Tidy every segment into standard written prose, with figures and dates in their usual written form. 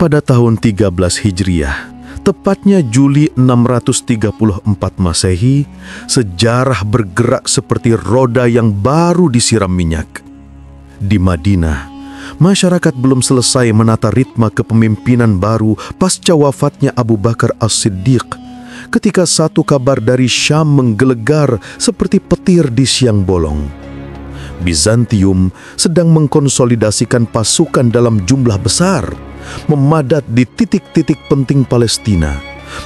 Pada tahun 13 Hijriah, tepatnya Juli 634 Masehi, sejarah bergerak seperti roda yang baru disiram minyak. Di Madinah, masyarakat belum selesai menata ritme kepemimpinan baru pasca wafatnya Abu Bakar As-Siddiq, ketika satu kabar dari Syam menggelegar seperti petir di siang bolong. Bizantium sedang mengkonsolidasikan pasukan dalam jumlah besar, memadat di titik-titik penting Palestina,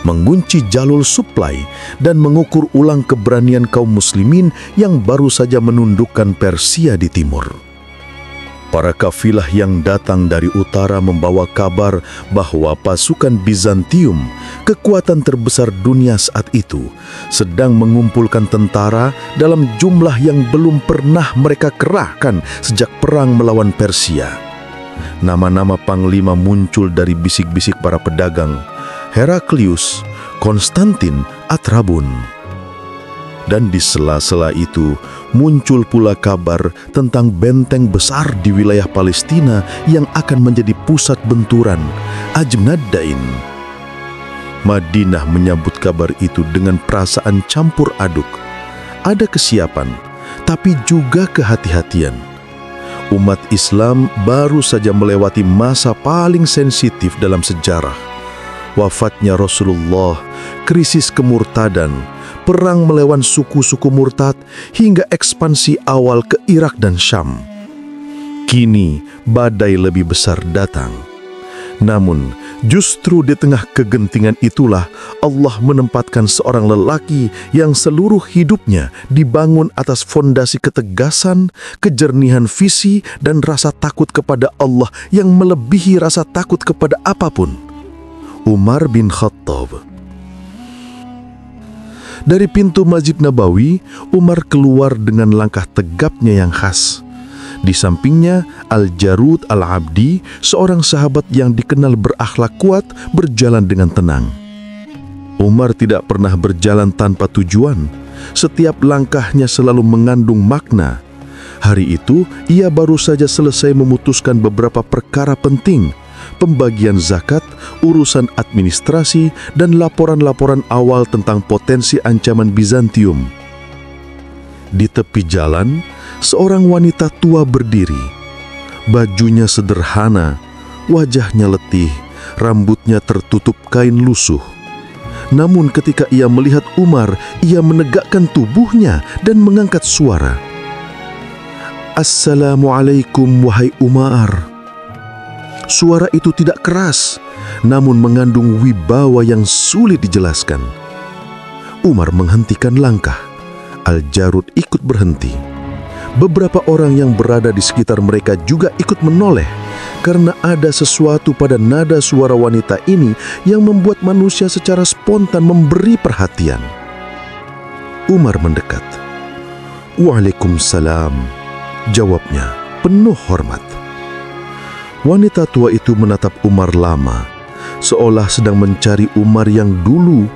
mengunci jalur suplai, dan mengukur ulang keberanian kaum muslimin yang baru saja menundukkan Persia di timur. Para kafilah yang datang dari utara membawa kabar bahwa pasukan Bizantium, kekuatan terbesar dunia saat itu, sedang mengumpulkan tentara dalam jumlah yang belum pernah mereka kerahkan sejak perang melawan Persia. Nama-nama panglima muncul dari bisik-bisik para pedagang: Heraklius, Konstantin, Atrabun. Dan di sela-sela itu muncul pula kabar tentang benteng besar di wilayah Palestina yang akan menjadi pusat benturan, Ajnaddain. Madinah menyambut kabar itu dengan perasaan campur aduk. Ada kesiapan, tapi juga kehati-hatian. Umat Islam baru saja melewati masa paling sensitif dalam sejarah. Wafatnya Rasulullah, krisis kemurtadan, perang melawan suku-suku murtad, hingga ekspansi awal ke Irak dan Syam. Kini badai lebih besar datang. Namun, justru di tengah kegentingan itulah Allah menempatkan seorang lelaki yang seluruh hidupnya dibangun atas fondasi ketegasan, kejernihan visi, dan rasa takut kepada Allah yang melebihi rasa takut kepada apapun. Umar bin Khattab. Dari pintu Masjid Nabawi, Umar keluar dengan langkah tegapnya yang khas. Di sampingnya, Al-Jarud Al-Abdi, seorang sahabat yang dikenal berakhlak kuat, berjalan dengan tenang. Umar tidak pernah berjalan tanpa tujuan. Setiap langkahnya selalu mengandung makna. Hari itu, ia baru saja selesai memutuskan beberapa perkara penting: pembagian zakat, urusan administrasi, dan laporan-laporan awal tentang potensi ancaman Bizantium. Di tepi jalan, seorang wanita tua berdiri. Bajunya sederhana, wajahnya letih, rambutnya tertutup kain lusuh. Namun ketika ia melihat Umar, ia menegakkan tubuhnya dan mengangkat suara. "Assalamualaikum wahai Umar." Suara itu tidak keras, namun mengandung wibawa yang sulit dijelaskan. Umar menghentikan langkah. Al-Jarud ikut berhenti. Beberapa orang yang berada di sekitar mereka juga ikut menoleh, karena ada sesuatu pada nada suara wanita ini yang membuat manusia secara spontan memberi perhatian. Umar mendekat. "Waalaikumsalam," jawabnya penuh hormat. Wanita tua itu menatap Umar lama, seolah sedang mencari Umar yang dulu,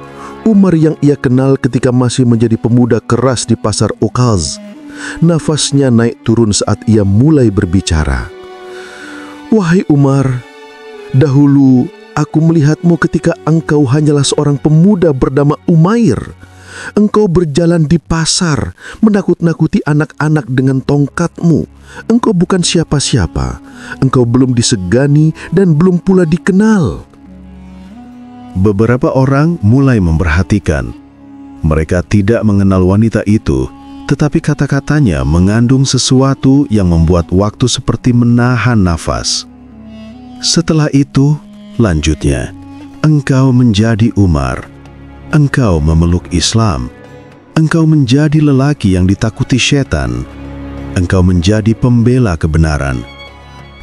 Umar yang ia kenal ketika masih menjadi pemuda keras di pasar Uqaz. Nafasnya naik turun saat ia mulai berbicara. "Wahai Umar, dahulu aku melihatmu ketika engkau hanyalah seorang pemuda bernama Umair. Engkau berjalan di pasar, menakut-nakuti anak-anak dengan tongkatmu. Engkau bukan siapa-siapa. Engkau belum disegani dan belum pula dikenal." Beberapa orang mulai memperhatikan. Mereka tidak mengenal wanita itu, tetapi kata-katanya mengandung sesuatu yang membuat waktu seperti menahan nafas. Setelah itu, lanjutnya, "Engkau menjadi Umar. Engkau memeluk Islam. Engkau menjadi lelaki yang ditakuti setan. Engkau menjadi pembela kebenaran.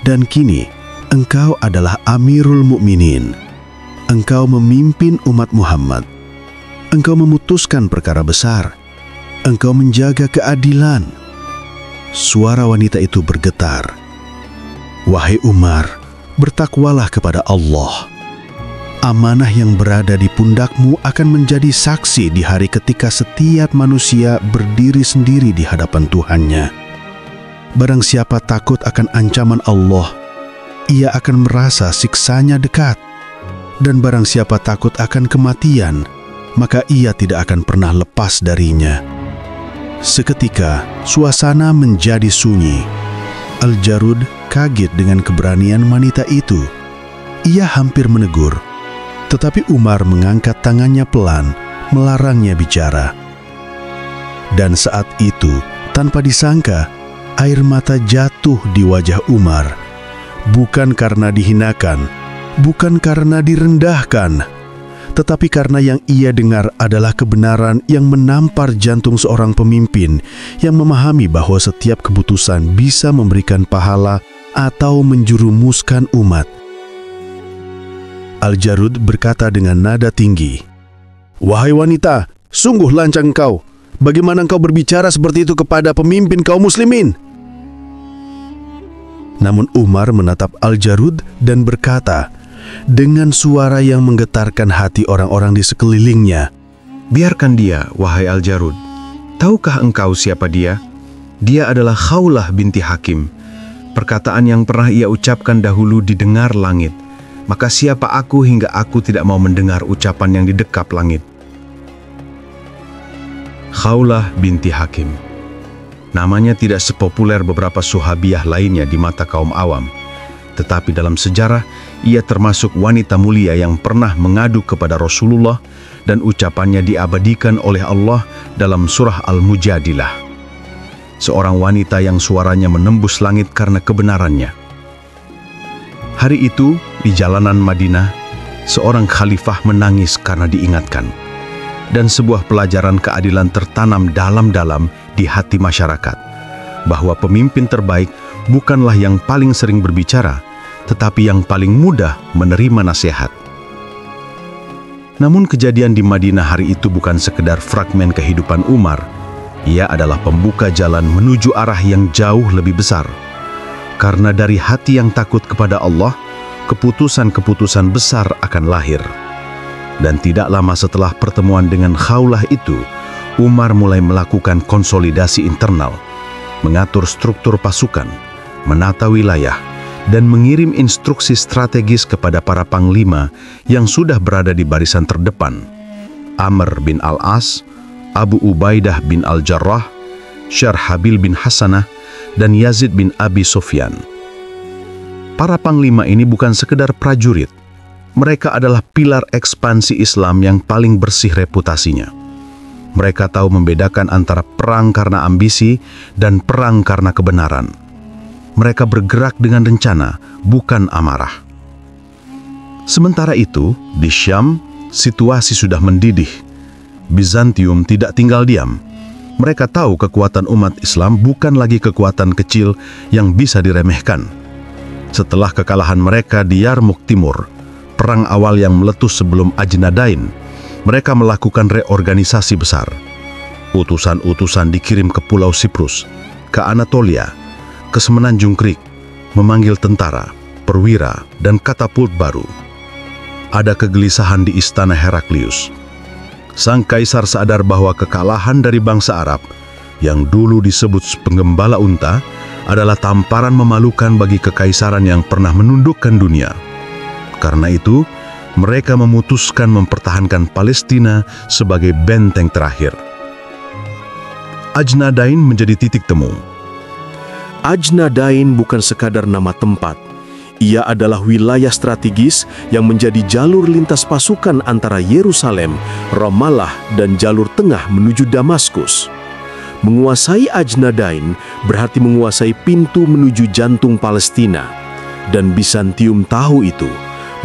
Dan kini, engkau adalah Amirul Mukminin. Engkau memimpin umat Muhammad. Engkau memutuskan perkara besar. Engkau menjaga keadilan." Suara wanita itu bergetar. "Wahai Umar, bertakwalah kepada Allah. Amanah yang berada di pundakmu akan menjadi saksi di hari ketika setiap manusia berdiri sendiri di hadapan Tuhannya. Barang siapa takut akan ancaman Allah, ia akan merasa siksanya dekat. Dan barang siapa takut akan kematian, maka ia tidak akan pernah lepas darinya. Seketika, suasana menjadi sunyi. Al-Jarud kaget dengan keberanian wanita itu. Ia hampir menegur, tetapi Umar mengangkat tangannya pelan, melarangnya bicara. Dan saat itu, tanpa disangka, air mata jatuh di wajah Umar. Bukan karena dihinakan, bukan karena direndahkan, tetapi karena yang ia dengar adalah kebenaran yang menampar jantung seorang pemimpin yang memahami bahwa setiap keputusan bisa memberikan pahala atau menjerumuskan umat. Al-Jarud berkata dengan nada tinggi, "Wahai wanita, sungguh lancang engkau. Bagaimana engkau berbicara seperti itu kepada pemimpin kaum muslimin?" Namun Umar menatap Al-Jarud dan berkata dengan suara yang menggetarkan hati orang-orang di sekelilingnya, "Biarkan dia, wahai Al-Jarud. Tahukah engkau siapa dia? Dia adalah Khawlah binti Hakim. Perkataan yang pernah ia ucapkan dahulu didengar langit. Maka siapa aku hingga aku tidak mau mendengar ucapan yang didekap langit?" Khawlah binti Hakim. Namanya tidak sepopuler beberapa sahabiah lainnya di mata kaum awam. Tetapi dalam sejarah, ia termasuk wanita mulia yang pernah mengadu kepada Rasulullah dan ucapannya diabadikan oleh Allah dalam surah Al-Mujadilah. Seorang wanita yang suaranya menembus langit karena kebenarannya. Hari itu, di jalanan Madinah, seorang khalifah menangis karena diingatkan. Dan sebuah pelajaran keadilan tertanam dalam-dalam di hati masyarakat, bahwa pemimpin terbaik bukanlah yang paling sering berbicara, tetapi yang paling mudah menerima nasihat. Namun kejadian di Madinah hari itu bukan sekedar fragmen kehidupan Umar. Ia adalah pembuka jalan menuju arah yang jauh lebih besar. Karena dari hati yang takut kepada Allah, keputusan-keputusan besar akan lahir. Dan tidak lama setelah pertemuan dengan Khawlah itu, Umar mulai melakukan konsolidasi internal, mengatur struktur pasukan, menata wilayah, dan mengirim instruksi strategis kepada para panglima yang sudah berada di barisan terdepan. Amr bin Al-As, Abu Ubaidah bin Al-Jarrah, Syarhabil bin Hasanah, dan Yazid bin Abi Sufyan. Para panglima ini bukan sekedar prajurit. Mereka adalah pilar ekspansi Islam yang paling bersih reputasinya. Mereka tahu membedakan antara perang karena ambisi dan perang karena kebenaran. Mereka bergerak dengan rencana, bukan amarah. Sementara itu, di Syam, situasi sudah mendidih. Bizantium tidak tinggal diam. Mereka tahu kekuatan umat Islam bukan lagi kekuatan kecil yang bisa diremehkan. Setelah kekalahan mereka di Yarmuk Timur, perang awal yang meletus sebelum Ajnadain, mereka melakukan reorganisasi besar. Utusan-utusan dikirim ke Pulau Siprus, ke Anatolia, ke Semenanjung Krik, memanggil tentara, perwira, dan katapult baru. Ada kegelisahan di istana Heraklius. Sang kaisar sadar bahwa kekalahan dari bangsa Arab, yang dulu disebut penggembala unta, adalah tamparan memalukan bagi kekaisaran yang pernah menundukkan dunia. Karena itu, mereka memutuskan mempertahankan Palestina sebagai benteng terakhir. Ajnadain menjadi titik temu. Ajnadain bukan sekadar nama tempat. Ia adalah wilayah strategis yang menjadi jalur lintas pasukan antara Yerusalem, Ramallah, dan jalur tengah menuju Damaskus. Menguasai Ajnadain berarti menguasai pintu menuju jantung Palestina. Dan Bizantium tahu itu,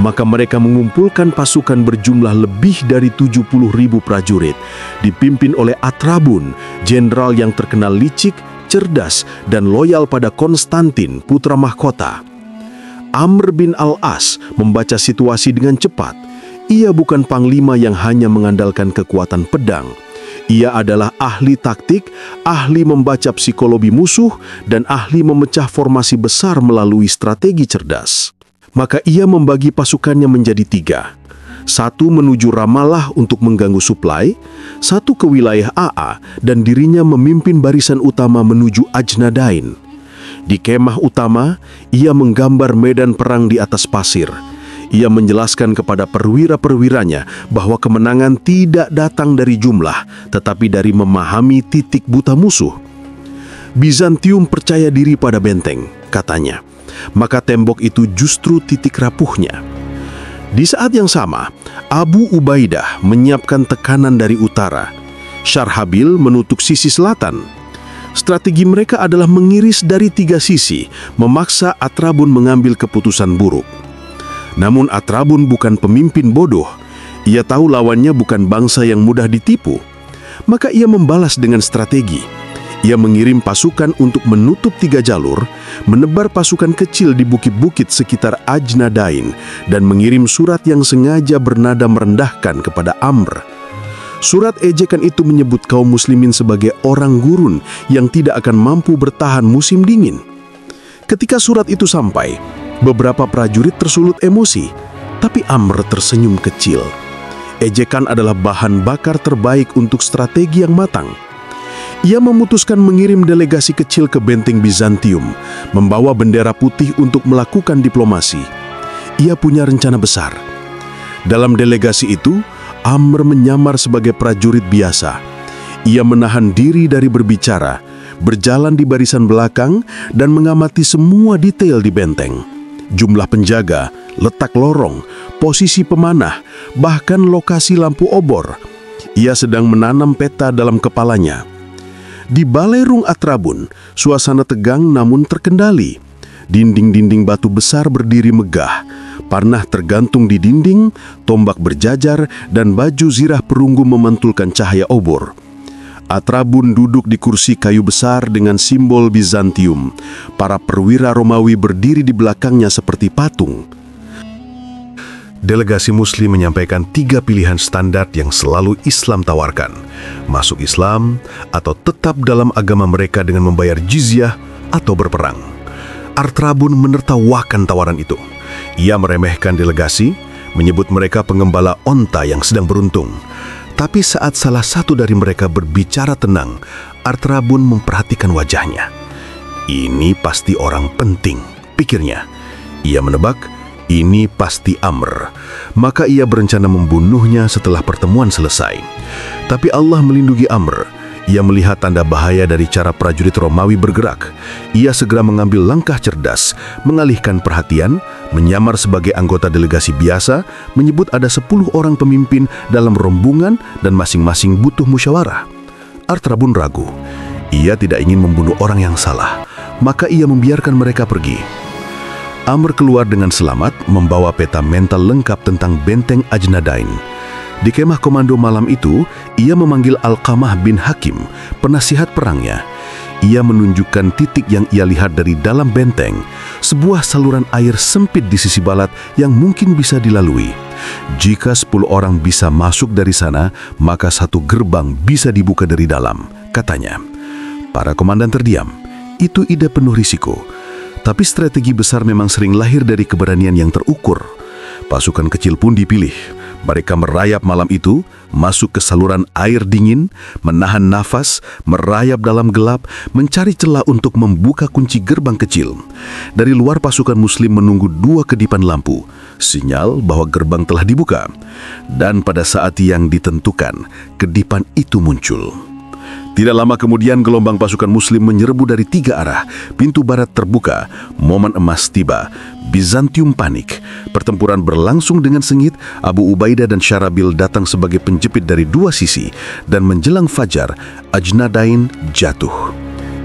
maka mereka mengumpulkan pasukan berjumlah lebih dari 70.000 prajurit, dipimpin oleh Atrabun, jenderal yang terkenal licik, cerdas, dan loyal pada Konstantin, putra mahkota. Amr bin Al-As membaca situasi dengan cepat. Ia bukan panglima yang hanya mengandalkan kekuatan pedang. Ia adalah ahli taktik, ahli membaca psikologi musuh, dan ahli memecah formasi besar melalui strategi cerdas. Maka ia membagi pasukannya menjadi 3. 1 menuju Ramallah untuk mengganggu suplai, 1 ke wilayah AA, dan dirinya memimpin barisan utama menuju Ajnadain. Di kemah utama, ia menggambar medan perang di atas pasir. Ia menjelaskan kepada perwira-perwiranya bahwa kemenangan tidak datang dari jumlah, tetapi dari memahami titik buta musuh. Bizantium percaya diri pada benteng, katanya. Maka tembok itu justru titik rapuhnya. Di saat yang sama, Abu Ubaidah menyiapkan tekanan dari utara. Syarhabil menutup sisi selatan. Strategi mereka adalah mengiris dari 3 sisi, memaksa Atrabun mengambil keputusan buruk. Namun Atrabun bukan pemimpin bodoh. Ia tahu lawannya bukan bangsa yang mudah ditipu. Maka ia membalas dengan strategi. Ia mengirim pasukan untuk menutup 3 jalur, menebar pasukan kecil di bukit-bukit sekitar Ajnadain, dan mengirim surat yang sengaja bernada merendahkan kepada Amr. Surat ejekan itu menyebut kaum muslimin sebagai orang gurun yang tidak akan mampu bertahan musim dingin. Ketika surat itu sampai, beberapa prajurit tersulut emosi, tapi Amr tersenyum kecil. Ejekan adalah bahan bakar terbaik untuk strategi yang matang. Ia memutuskan mengirim delegasi kecil ke benteng Bizantium, membawa bendera putih untuk melakukan diplomasi. Ia punya rencana besar. Dalam delegasi itu, Amr menyamar sebagai prajurit biasa. Ia menahan diri dari berbicara, berjalan di barisan belakang, dan mengamati semua detail di benteng. Jumlah penjaga, letak lorong, posisi pemanah, bahkan lokasi lampu obor. Ia sedang menanam peta dalam kepalanya. Di Balerung Atrabun, suasana tegang namun terkendali. Dinding-dinding batu besar berdiri megah, panah tergantung di dinding, tombak berjajar, dan baju zirah perunggu memantulkan cahaya obor. Atrabun duduk di kursi kayu besar dengan simbol Bizantium. Para perwira Romawi berdiri di belakangnya seperti patung. Delegasi Muslim menyampaikan 3 pilihan standar yang selalu Islam tawarkan. Masuk Islam, atau tetap dalam agama mereka dengan membayar jizyah, atau berperang. Atrabun menertawakan tawaran itu. Ia meremehkan delegasi, menyebut mereka pengembala onta yang sedang beruntung. Tapi saat salah satu dari mereka berbicara tenang, Atrabun memperhatikan wajahnya. Ini pasti orang penting, pikirnya. Ia menebak, ini pasti Amr. Maka ia berencana membunuhnya setelah pertemuan selesai. Tapi Allah melindungi Amr. Ia melihat tanda bahaya dari cara prajurit Romawi bergerak. Ia segera mengambil langkah cerdas, mengalihkan perhatian, menyamar sebagai anggota delegasi biasa, menyebut ada 10 orang pemimpin dalam rombongan dan masing-masing butuh musyawarah. Atrabun ragu. Ia tidak ingin membunuh orang yang salah, maka ia membiarkan mereka pergi. Amr keluar dengan selamat, membawa peta mental lengkap tentang benteng Ajnadain. Di kemah komando malam itu, ia memanggil Alqamah bin Hakim, penasihat perangnya. Ia menunjukkan titik yang ia lihat dari dalam benteng, sebuah saluran air sempit di sisi balat yang mungkin bisa dilalui. Jika 10 orang bisa masuk dari sana, maka 1 gerbang bisa dibuka dari dalam, katanya. Para komandan terdiam. Itu ide penuh risiko. Tapi strategi besar memang sering lahir dari keberanian yang terukur. Pasukan kecil pun dipilih. Mereka merayap malam itu, masuk ke saluran air dingin, menahan nafas, merayap dalam gelap, mencari celah untuk membuka kunci gerbang kecil. Dari luar pasukan Muslim menunggu 2 kedipan lampu, sinyal bahwa gerbang telah dibuka. Dan pada saat yang ditentukan, kedipan itu muncul. Tidak lama kemudian gelombang pasukan Muslim menyerbu dari 3 arah. Pintu barat terbuka, momen emas tiba. Bizantium panik. Pertempuran berlangsung dengan sengit. Abu Ubaidah dan Syarhabil datang sebagai penjepit dari 2 sisi. Dan menjelang fajar, Ajnadain jatuh.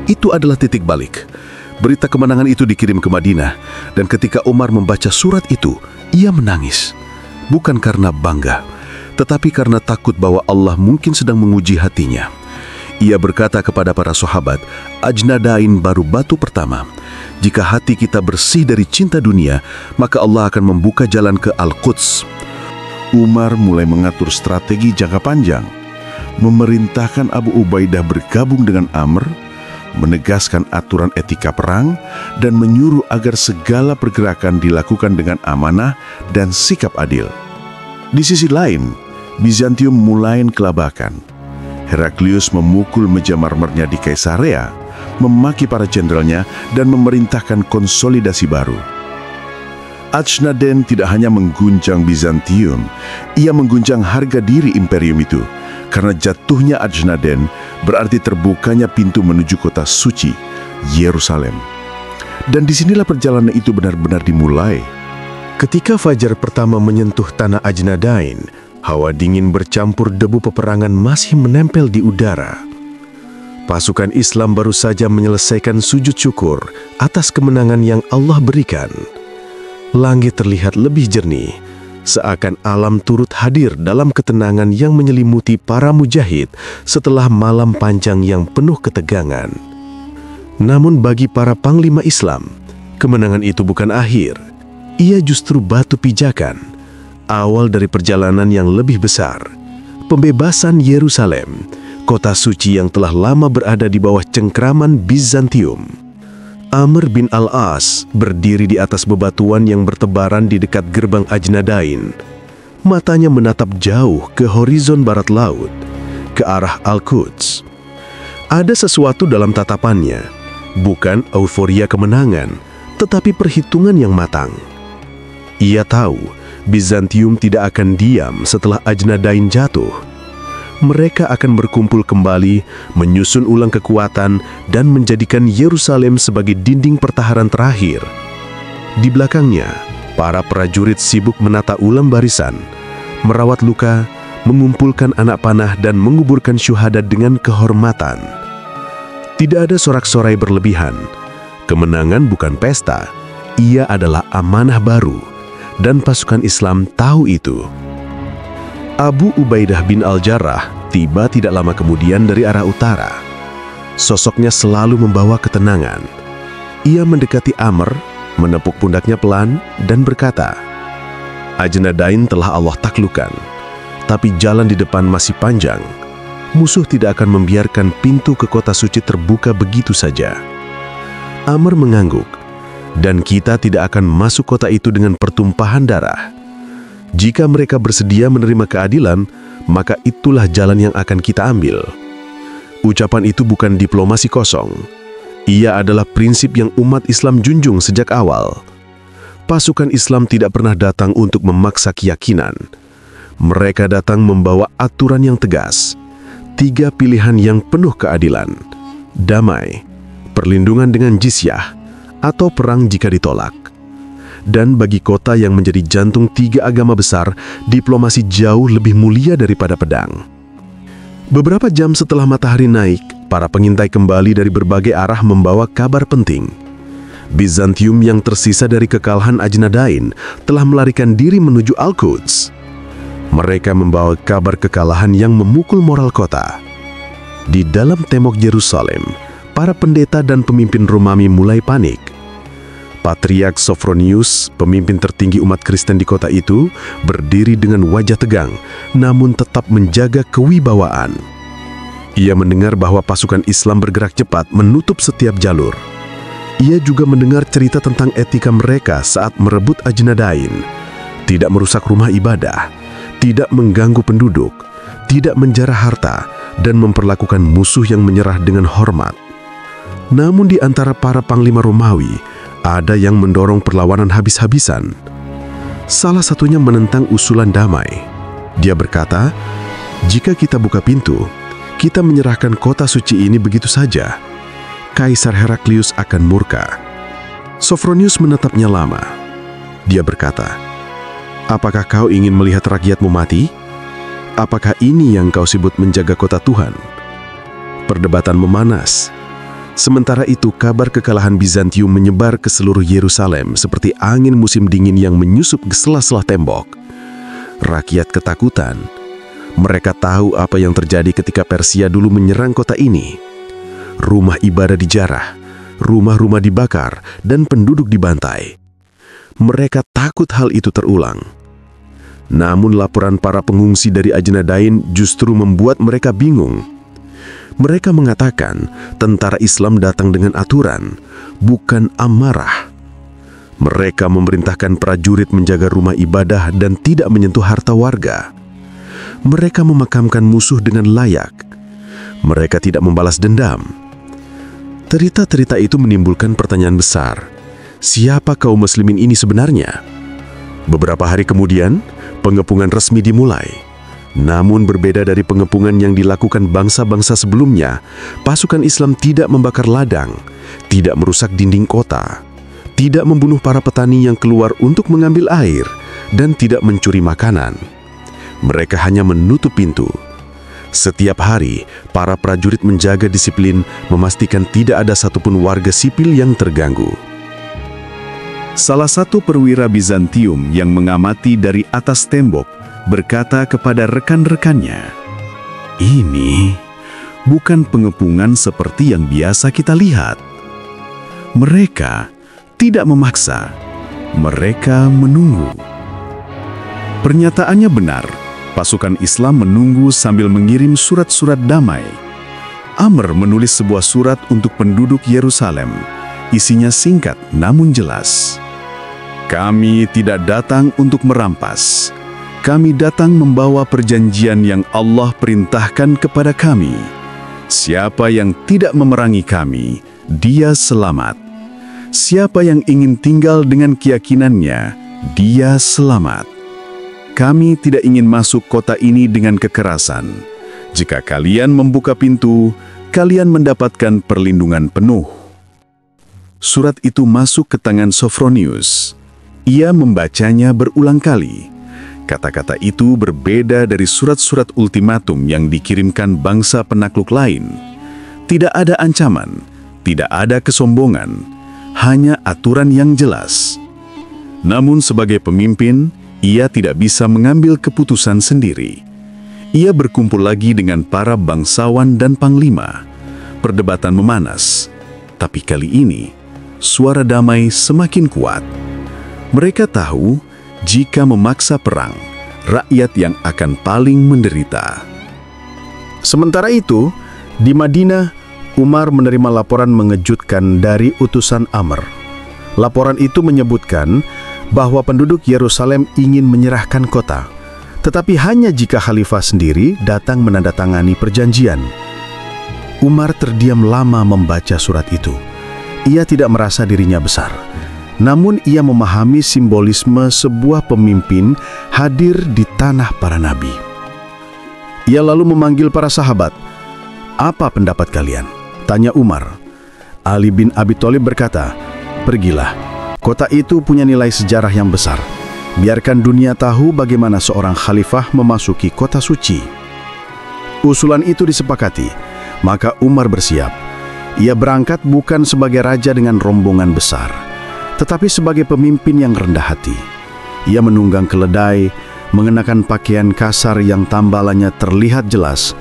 Itu adalah titik balik. Berita kemenangan itu dikirim ke Madinah. Dan ketika Umar membaca surat itu, ia menangis. Bukan karena bangga, tetapi karena takut bahwa Allah mungkin sedang menguji hatinya. Ia berkata kepada para sahabat, Ajnadain baru batu pertama. Jika hati kita bersih dari cinta dunia, maka Allah akan membuka jalan ke Al-Quds. Umar mulai mengatur strategi jangka panjang, memerintahkan Abu Ubaidah bergabung dengan Amr, menegaskan aturan etika perang, dan menyuruh agar segala pergerakan dilakukan dengan amanah dan sikap adil. Di sisi lain, Bizantium mulai kelabakan. Heraklius memukul meja marmernya di Kaisarea, memaki para jenderalnya, dan memerintahkan konsolidasi baru. Ajnaden tidak hanya mengguncang Bizantium, ia mengguncang harga diri imperium itu, karena jatuhnya Ajnaden berarti terbukanya pintu menuju kota suci, Yerusalem. Dan disinilah perjalanan itu benar-benar dimulai. Ketika fajar pertama menyentuh tanah Ajnadain, hawa dingin bercampur debu peperangan masih menempel di udara. Pasukan Islam baru saja menyelesaikan sujud syukur atas kemenangan yang Allah berikan. Langit terlihat lebih jernih, seakan alam turut hadir dalam ketenangan yang menyelimuti para mujahid setelah malam panjang yang penuh ketegangan. Namun bagi para panglima Islam, kemenangan itu bukan akhir. Ia justru batu pijakan, awal dari perjalanan yang lebih besar, pembebasan Yerusalem, kota suci yang telah lama berada di bawah cengkraman Bizantium. Amr bin al-As berdiri di atas bebatuan yang bertebaran di dekat gerbang Ajnadain. Matanya menatap jauh ke horizon barat laut, ke arah Al-Quds. Ada sesuatu dalam tatapannya, bukan euforia kemenangan, tetapi perhitungan yang matang. Ia tahu Bizantium tidak akan diam setelah Ajnadain jatuh. Mereka akan berkumpul kembali, menyusun ulang kekuatan, dan menjadikan Yerusalem sebagai dinding pertahanan terakhir. Di belakangnya, para prajurit sibuk menata ulang barisan, merawat luka, mengumpulkan anak panah, dan menguburkan syuhada dengan kehormatan. Tidak ada sorak-sorai berlebihan. Kemenangan bukan pesta, ia adalah amanah baru, dan pasukan Islam tahu itu. Abu Ubaidah bin Al-Jarrah tiba tidak lama kemudian dari arah utara. Sosoknya selalu membawa ketenangan. Ia mendekati Amr, menepuk pundaknya pelan, dan berkata, "Ajnadain telah Allah taklukkan, tapi jalan di depan masih panjang. Musuh tidak akan membiarkan pintu ke kota suci terbuka begitu saja." Amr mengangguk, "Dan kita tidak akan masuk kota itu dengan pertumpahan darah. Jika mereka bersedia menerima keadilan, maka itulah jalan yang akan kita ambil." Ucapan itu bukan diplomasi kosong. Ia adalah prinsip yang umat Islam junjung sejak awal. Pasukan Islam tidak pernah datang untuk memaksa keyakinan. Mereka datang membawa aturan yang tegas. 3 pilihan yang penuh keadilan: damai, perlindungan dengan jizyah, atau perang jika ditolak. Dan bagi kota yang menjadi jantung 3 agama besar, diplomasi jauh lebih mulia daripada pedang. Beberapa jam setelah matahari naik, para pengintai kembali dari berbagai arah membawa kabar penting. Bizantium yang tersisa dari kekalahan Ajnadain telah melarikan diri menuju Al-Quds. Mereka membawa kabar kekalahan yang memukul moral kota. Di dalam tembok Yerusalem, para pendeta dan pemimpin Romawi mulai panik. Patriark Sophronius, pemimpin tertinggi umat Kristen di kota itu, berdiri dengan wajah tegang, namun tetap menjaga kewibawaan. Ia mendengar bahwa pasukan Islam bergerak cepat menutup setiap jalur. Ia juga mendengar cerita tentang etika mereka saat merebut Ajnadain. Tidak merusak rumah ibadah, tidak mengganggu penduduk, tidak menjarah harta, dan memperlakukan musuh yang menyerah dengan hormat. Namun di antara para panglima Romawi, ada yang mendorong perlawanan habis-habisan. Salah satunya menentang usulan damai. Dia berkata, "Jika kita buka pintu, kita menyerahkan kota suci ini begitu saja. Kaisar Heraklius akan murka." Sophronius menatapnya lama. Dia berkata, "Apakah kau ingin melihat rakyatmu mati? Apakah ini yang kau sebut menjaga kota Tuhan?" Perdebatan memanas. Sementara itu, kabar kekalahan Bizantium menyebar ke seluruh Yerusalem seperti angin musim dingin yang menyusup ke sela-sela tembok. Rakyat ketakutan. Mereka tahu apa yang terjadi ketika Persia dulu menyerang kota ini. Rumah ibadah dijarah, rumah-rumah dibakar, dan penduduk dibantai. Mereka takut hal itu terulang. Namun laporan para pengungsi dari Ajnadain justru membuat mereka bingung. Mereka mengatakan tentara Islam datang dengan aturan, bukan amarah. Mereka memerintahkan prajurit menjaga rumah ibadah dan tidak menyentuh harta warga. Mereka memakamkan musuh dengan layak. Mereka tidak membalas dendam. Cerita-cerita itu menimbulkan pertanyaan besar. Siapa kaum muslimin ini sebenarnya? Beberapa hari kemudian, pengepungan resmi dimulai. Namun berbeda dari pengepungan yang dilakukan bangsa-bangsa sebelumnya, pasukan Islam tidak membakar ladang, tidak merusak dinding kota, tidak membunuh para petani yang keluar untuk mengambil air, dan tidak mencuri makanan. Mereka hanya menutup pintu. Setiap hari, para prajurit menjaga disiplin, memastikan tidak ada satupun warga sipil yang terganggu. Salah satu perwira Bizantium yang mengamati dari atas tembok berkata kepada rekan-rekannya, "Ini bukan pengepungan seperti yang biasa kita lihat. Mereka tidak memaksa, mereka menunggu." Pernyataannya benar. Pasukan Islam menunggu sambil mengirim surat-surat damai. Amr menulis sebuah surat untuk penduduk Yerusalem. Isinya singkat namun jelas. "Kami tidak datang untuk merampas. Kami datang membawa perjanjian yang Allah perintahkan kepada kami. Siapa yang tidak memerangi kami, dia selamat. Siapa yang ingin tinggal dengan keyakinannya, dia selamat. Kami tidak ingin masuk kota ini dengan kekerasan. Jika kalian membuka pintu, kalian mendapatkan perlindungan penuh." Surat itu masuk ke tangan Sophronius. Ia membacanya berulang kali. Kata-kata itu berbeda dari surat-surat ultimatum yang dikirimkan bangsa penakluk lain. Tidak ada ancaman, tidak ada kesombongan, hanya aturan yang jelas. Namun sebagai pemimpin, ia tidak bisa mengambil keputusan sendiri. Ia berkumpul lagi dengan para bangsawan dan panglima. Perdebatan memanas, tapi kali ini suara damai semakin kuat. Mereka tahu jika memaksa perang, rakyat yang akan paling menderita. Sementara itu, di Madinah, Umar menerima laporan mengejutkan dari utusan Amr. Laporan itu menyebutkan bahwa penduduk Yerusalem ingin menyerahkan kota, tetapi hanya jika khalifah sendiri datang menandatangani perjanjian. Umar terdiam lama membaca surat itu. Ia tidak merasa dirinya besar, namun ia memahami simbolisme sebuah pemimpin hadir di tanah para nabi. Ia lalu memanggil para sahabat. "Apa pendapat kalian?" tanya Umar. Ali bin Abi Thalib berkata, "Pergilah. Kota itu punya nilai sejarah yang besar. Biarkan dunia tahu bagaimana seorang khalifah memasuki kota suci." Usulan itu disepakati, maka Umar bersiap. Ia berangkat bukan sebagai raja dengan rombongan besar, tetapi sebagai pemimpin yang rendah hati. Ia menunggang keledai, mengenakan pakaian kasar yang tambalannya terlihat jelas.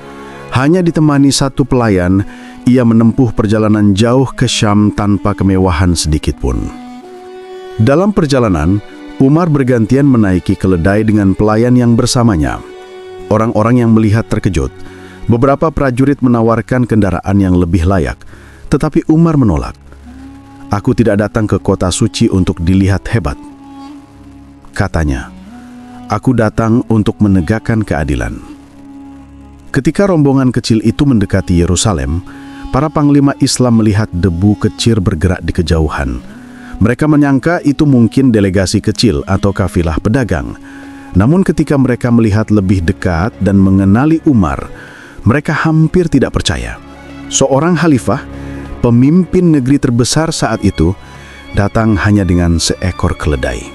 Hanya ditemani satu pelayan, ia menempuh perjalanan jauh ke Syam tanpa kemewahan sedikit pun. Dalam perjalanan, Umar bergantian menaiki keledai dengan pelayan yang bersamanya. Orang-orang yang melihat terkejut. Beberapa prajurit menawarkan kendaraan yang lebih layak, tetapi Umar menolak. "Aku tidak datang ke kota suci untuk dilihat hebat," katanya. "Aku datang untuk menegakkan keadilan." Ketika rombongan kecil itu mendekati Yerusalem, para panglima Islam melihat debu kecil bergerak di kejauhan. Mereka menyangka itu mungkin delegasi kecil atau kafilah pedagang. Namun ketika mereka melihat lebih dekat dan mengenali Umar, mereka hampir tidak percaya. Seorang khalifah, pemimpin negeri terbesar saat itu, datang hanya dengan seekor keledai.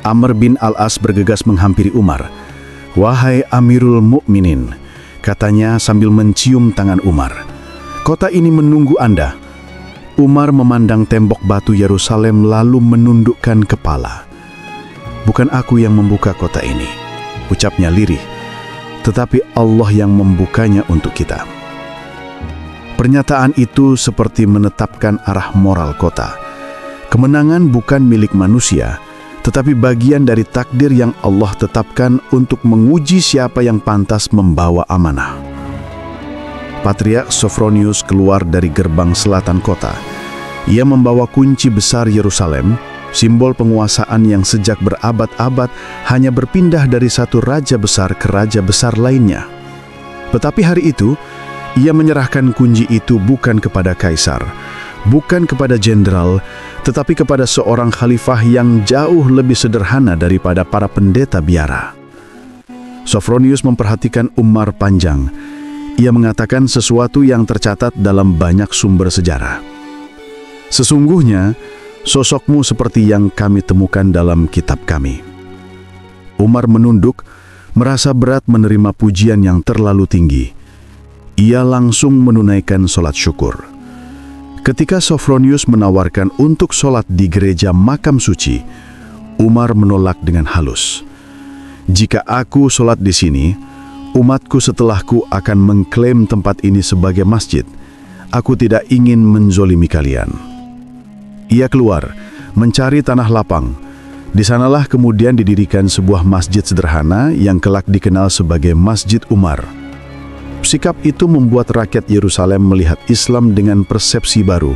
Amr bin Al-As bergegas menghampiri Umar. "Wahai Amirul Mukminin," katanya sambil mencium tangan Umar, "kota ini menunggu Anda." Umar memandang tembok batu Yerusalem lalu menundukkan kepala. "Bukan aku yang membuka kota ini," ucapnya lirih, "tetapi Allah yang membukanya untuk kita." Pernyataan itu seperti menetapkan arah moral kota. Kemenangan bukan milik manusia, tetapi bagian dari takdir yang Allah tetapkan untuk menguji siapa yang pantas membawa amanah. Patriark Sophronius keluar dari gerbang selatan kota. Ia membawa kunci besar Yerusalem, simbol penguasaan yang sejak berabad-abad hanya berpindah dari satu raja besar ke raja besar lainnya. Tetapi hari itu, Ia menyerahkan kunci itu bukan kepada kaisar, bukan kepada jenderal, tetapi kepada seorang khalifah yang jauh lebih sederhana daripada para pendeta biara. Sophronius memperhatikan Umar panjang. Ia mengatakan sesuatu yang tercatat dalam banyak sumber sejarah. Sesungguhnya, sosokmu seperti yang kami temukan dalam kitab kami. Umar menunduk, merasa berat menerima pujian yang terlalu tinggi. Ia langsung menunaikan sholat syukur. Ketika Sophronius menawarkan untuk sholat di gereja makam suci, Umar menolak dengan halus. Jika aku sholat di sini, umatku setelahku akan mengklaim tempat ini sebagai masjid. Aku tidak ingin menzolimi kalian. Ia keluar, mencari tanah lapang. Di sanalah kemudian didirikan sebuah masjid sederhana yang kelak dikenal sebagai Masjid Umar. Sikap itu membuat rakyat Yerusalem melihat Islam dengan persepsi baru.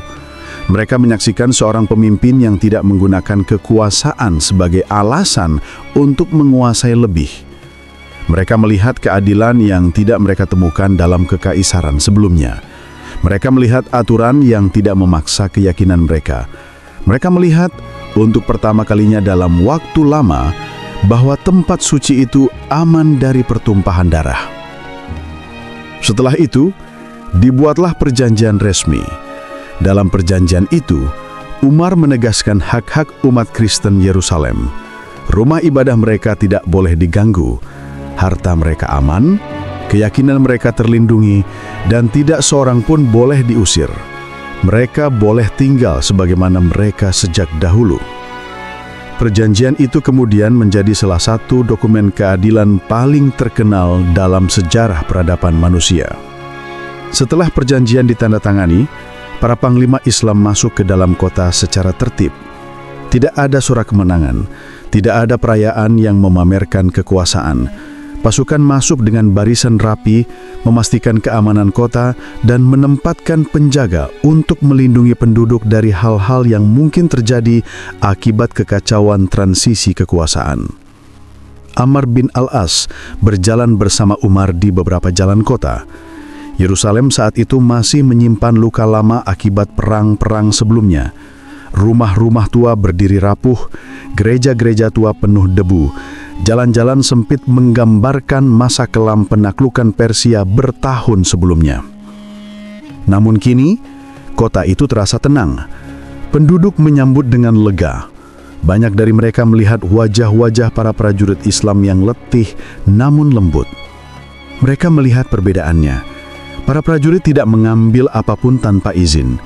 Mereka menyaksikan seorang pemimpin yang tidak menggunakan kekuasaan sebagai alasan untuk menguasai lebih. Mereka melihat keadilan yang tidak mereka temukan dalam kekaisaran sebelumnya. Mereka melihat aturan yang tidak memaksa keyakinan mereka. Mereka melihat untuk pertama kalinya dalam waktu lama bahwa tempat suci itu aman dari pertumpahan darah. Setelah itu, dibuatlah perjanjian resmi. Dalam perjanjian itu, Umar menegaskan hak-hak umat Kristen Yerusalem. Rumah ibadah mereka tidak boleh diganggu, harta mereka aman, keyakinan mereka terlindungi, dan tidak seorang pun boleh diusir. Mereka boleh tinggal sebagaimana mereka sejak dahulu. Perjanjian itu kemudian menjadi salah satu dokumen keadilan paling terkenal dalam sejarah peradaban manusia. Setelah perjanjian ditandatangani, para panglima Islam masuk ke dalam kota secara tertib. Tidak ada suara kemenangan, tidak ada perayaan yang memamerkan kekuasaan. Pasukan masuk dengan barisan rapi, memastikan keamanan kota, dan menempatkan penjaga untuk melindungi penduduk dari hal-hal yang mungkin terjadi akibat kekacauan transisi kekuasaan. Amr bin Al-As berjalan bersama Umar di beberapa jalan kota. Yerusalem saat itu masih menyimpan luka lama akibat perang-perang sebelumnya. Rumah-rumah tua berdiri rapuh, gereja-gereja tua penuh debu. Jalan-jalan sempit menggambarkan masa kelam penaklukan Persia bertahun sebelumnya. Namun kini, kota itu terasa tenang. Penduduk menyambut dengan lega. Banyak dari mereka melihat wajah-wajah para prajurit Islam yang letih namun lembut. Mereka melihat perbedaannya. Para prajurit tidak mengambil apapun tanpa izin,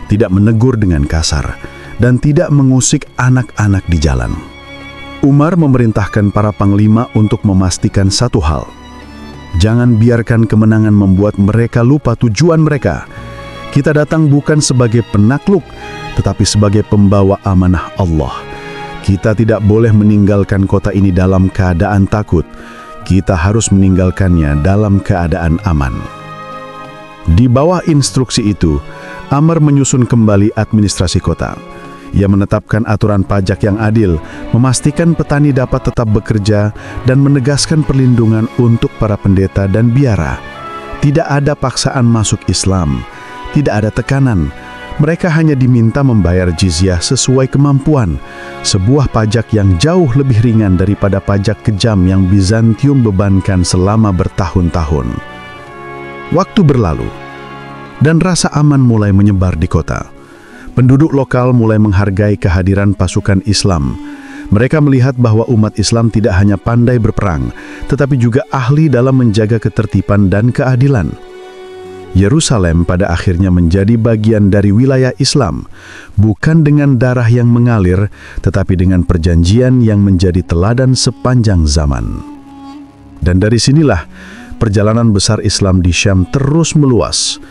tidak menegur dengan kasar, dan tidak mengusik anak-anak di jalan. Umar memerintahkan para panglima untuk memastikan satu hal. Jangan biarkan kemenangan membuat mereka lupa tujuan mereka. Kita datang bukan sebagai penakluk, tetapi sebagai pembawa amanah Allah. Kita tidak boleh meninggalkan kota ini dalam keadaan takut. Kita harus meninggalkannya dalam keadaan aman. Di bawah instruksi itu, Amr menyusun kembali administrasi kota. Ia menetapkan aturan pajak yang adil, memastikan petani dapat tetap bekerja, dan menegaskan perlindungan untuk para pendeta dan biara. Tidak ada paksaan masuk Islam, tidak ada tekanan. Mereka hanya diminta membayar jizyah sesuai kemampuan, sebuah pajak yang jauh lebih ringan daripada pajak kejam yang Bizantium bebankan selama bertahun-tahun. Waktu berlalu, dan rasa aman mulai menyebar di kota. Penduduk lokal mulai menghargai kehadiran pasukan Islam. Mereka melihat bahwa umat Islam tidak hanya pandai berperang, tetapi juga ahli dalam menjaga ketertiban dan keadilan. Yerusalem pada akhirnya menjadi bagian dari wilayah Islam, bukan dengan darah yang mengalir, tetapi dengan perjanjian yang menjadi teladan sepanjang zaman. Dan dari sinilah, perjalanan besar Islam di Syam terus meluas.